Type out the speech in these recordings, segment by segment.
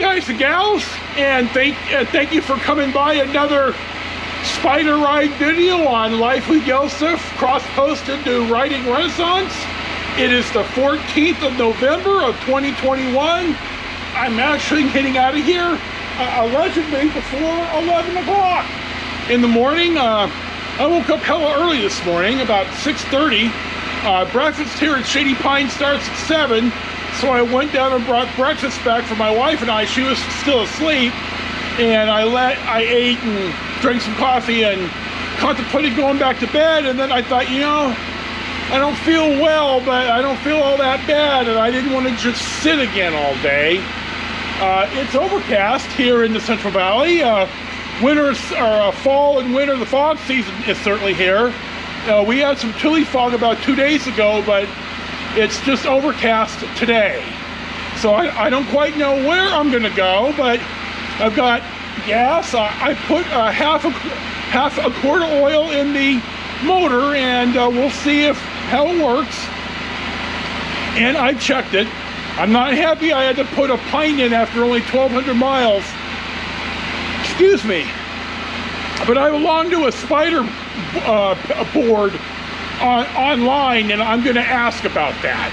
guys and gals, and thank you for coming by another Spyder ride video on Life with Joseph, cross-posted to Riding Renaissance. It is the 14th of November of 2021. I'm actually getting out of here allegedly before 11 o'clock in the morning. I woke up hella early this morning, about 6:30. Breakfast here at Shady Pine starts at 7, so I went down and brought breakfast back for my wife and I. She was still asleep, and I ate and drank some coffee and contemplated going back to bed. And then I thought, you know, I don't feel well, but I don't feel all that bad, and I didn't want to just sit again all day. It's overcast here in the Central Valley. Fall and winter, the fog season is certainly here. We had some chilly fog about 2 days ago, but it's just overcast today. So I don't quite know where I'm gonna go, but I've got gas. I put half a quart of oil in the motor, and we'll see how it works. And I checked it. I'm not happy I had to put a pint in after only 1,200 miles. Excuse me. But I belong to a Spyder board online, and I'm going to ask about that.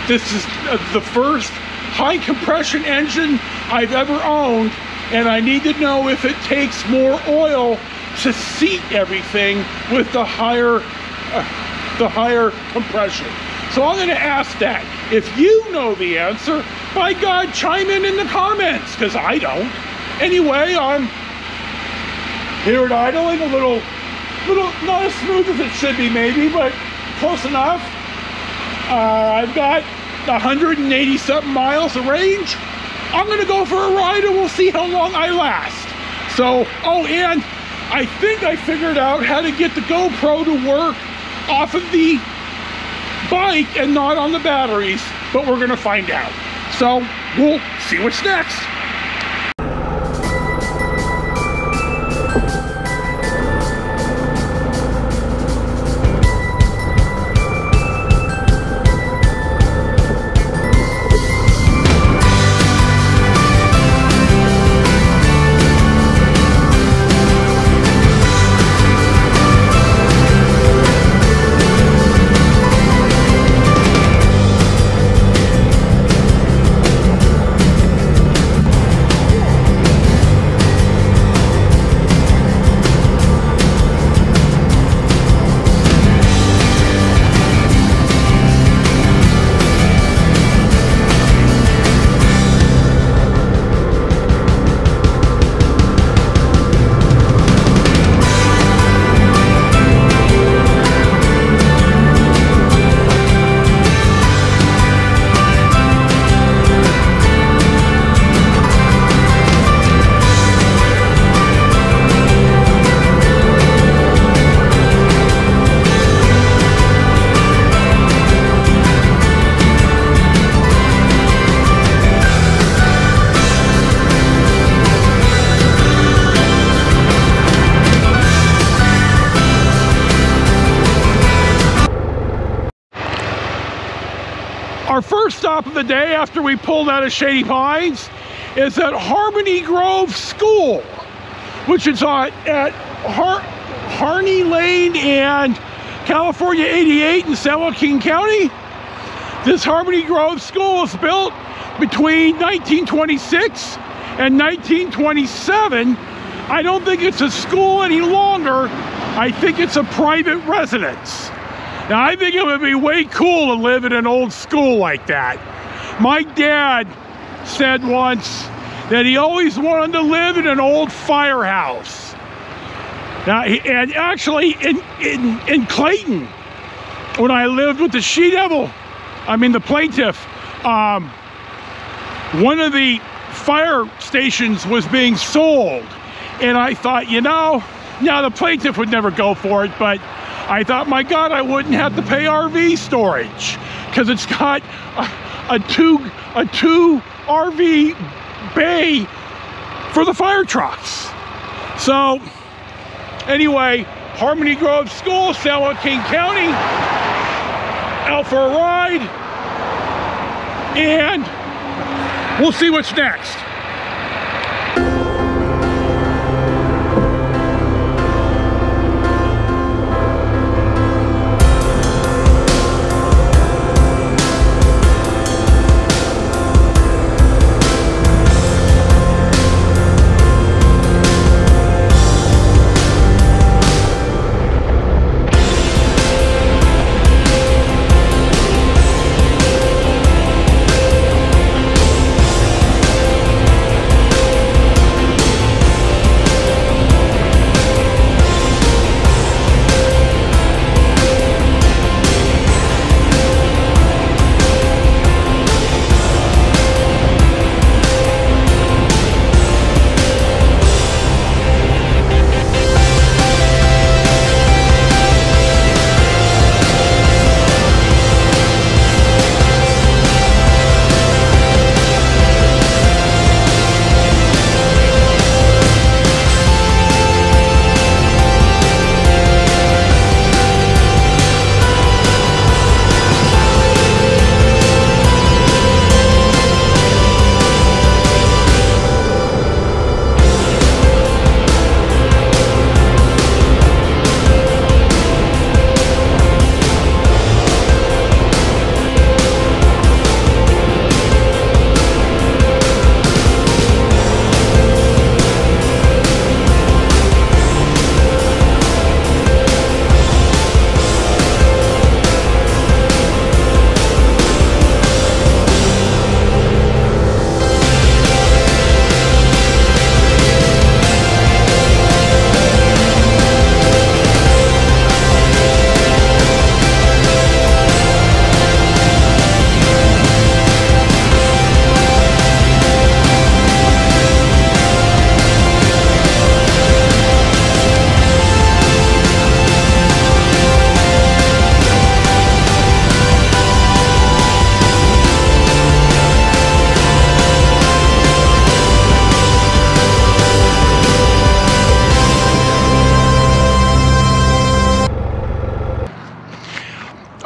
This is the first high compression engine I've ever owned, and I need to know if it takes more oil to seat everything with the higher compression. So I'm going to ask that. If you know the answer, by God, chime in the comments, because I don't. Anyway, I'm here at idling, a little not as smooth as it should be maybe, but close enough. I've got 180 something miles of range. I'm gonna go for a ride and we'll see how long I last. So, oh, and I think I figured out how to get the GoPro to work off of the bike and not on the batteries, but we're gonna find out. So we'll see what's next. Our first stop of the day after we pulled out of Shady Pines is at Harmony Grove School, which is at Harney Lane and California 88 in San Joaquin County. This Harmony Grove School was built between 1926 and 1927. I don't think it's a school any longer. I think it's a private residence. Now, I think it would be way cool to live in an old school like that. My dad said once that he always wanted to live in an old firehouse. Now, and actually in Clayton, when I lived with the the plaintiff, one of the fire stations was being sold. And I thought, you know, now the plaintiff would never go for it, but I thought, my God, I wouldn't have to pay RV storage because it's got a two RV bay for the fire trucks. So anyway, Harmony Grove School, San Joaquin County, out for a ride, and we'll see what's next.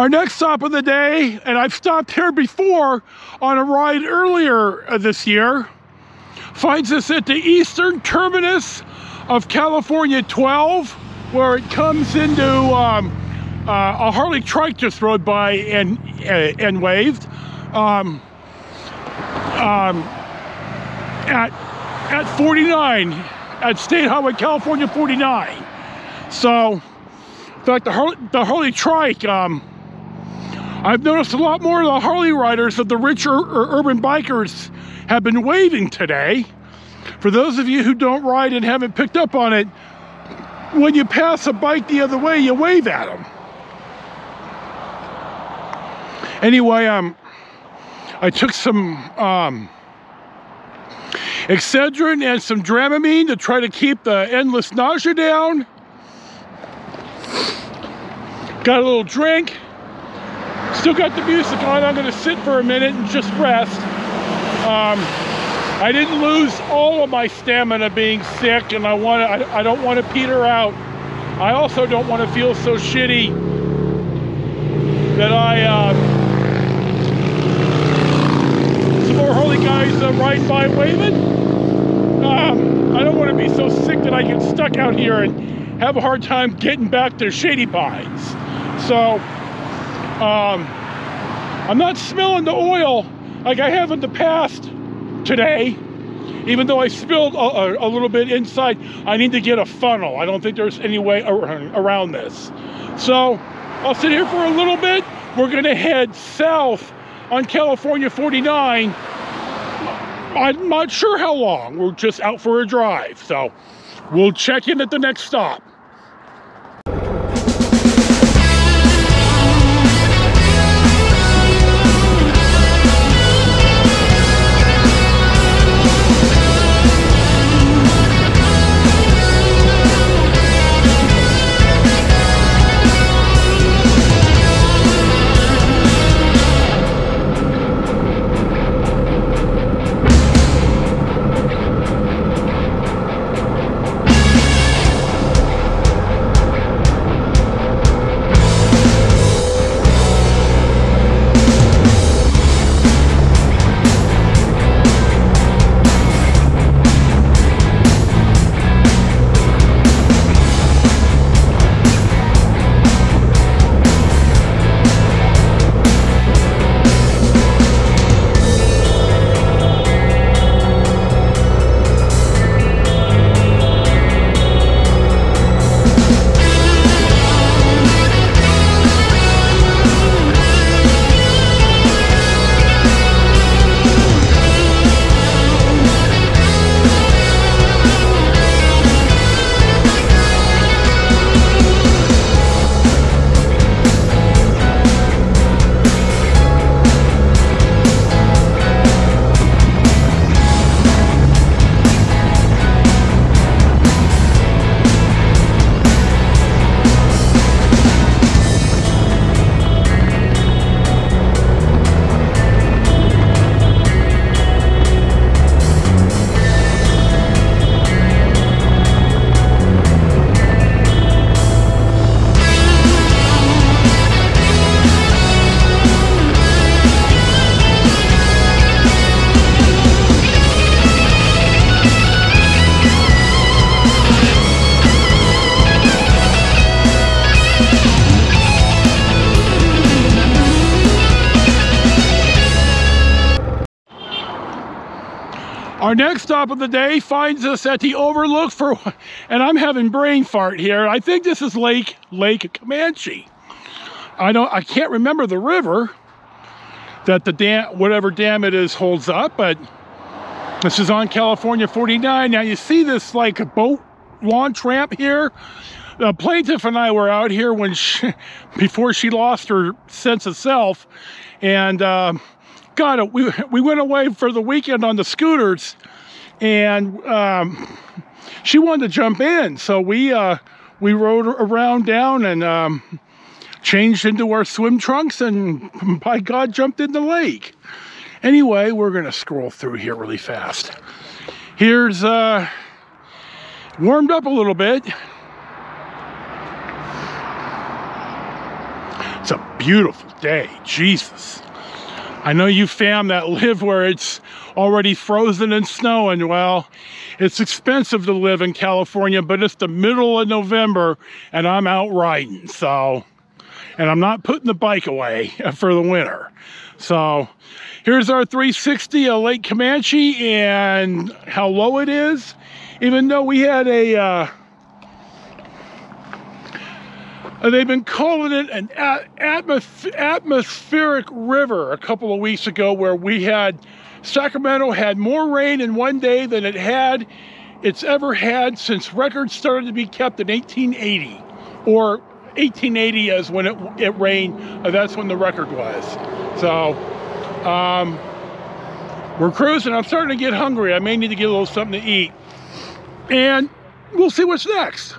Our next stop of the day, and I've stopped here before on a ride earlier this year, finds us at the eastern terminus of California 12, where it comes into a Harley trike just rode by and waved at 49, at State Highway California 49. So, in fact, the Harley trike, I've noticed a lot more of the Harley riders of the richer urban bikers have been waving today. For those of you who don't ride and haven't picked up on it, when you pass a bike the other way, you wave at them. Anyway, I took some Excedrin and some Dramamine to try to keep the endless nausea down. Got a little drink. Still got the music on. I'm going to sit for a minute and just rest. I didn't lose all of my stamina being sick, and I don't want to peter out. I also don't want to feel so shitty that some more Harley guys riding by waving. I don't want to be so sick that I get stuck out here and have a hard time getting back to Shady Pines. So I'm not smelling the oil like I have in the past today, even though I spilled a little bit inside. I need to get a funnel. I don't think there's any way around this. So I'll sit here for a little bit. We're gonna head south on California 49. I'm not sure how long. We're just out for a drive. So we'll check in at the next stop. Our next stop of the day finds us at the overlook for, and I'm having brain fart here. I think this is Lake Comanche. I can't remember the river that the dam, whatever dam it is, holds up, but this is on California 49. Now you see this like a boat launch ramp here. The plaintiff and I were out here when before she lost her sense of self, and we went away for the weekend on the scooters, and she wanted to jump in, so we rode around down and changed into our swim trunks, and by God, jumped in the lake. Anyway, we're gonna scroll through here really fast. Here's warmed up a little bit. It's a beautiful day, Jesus. I know you fam that live where it's already frozen and snowing. Well, it's expensive to live in California, but it's the middle of November and I'm out riding, so, and I'm not putting the bike away for the winter. So here's our 360 of Lake Comanche and how low it is. Even though we had a, they've been calling it an atmospheric river a couple of weeks ago, where we had, Sacramento had more rain in one day than it's ever had since records started to be kept in 1880, or 1880 is when it rained. That's when the record was. So we're cruising. I'm starting to get hungry. I may need to get a little something to eat, and we'll see what's next.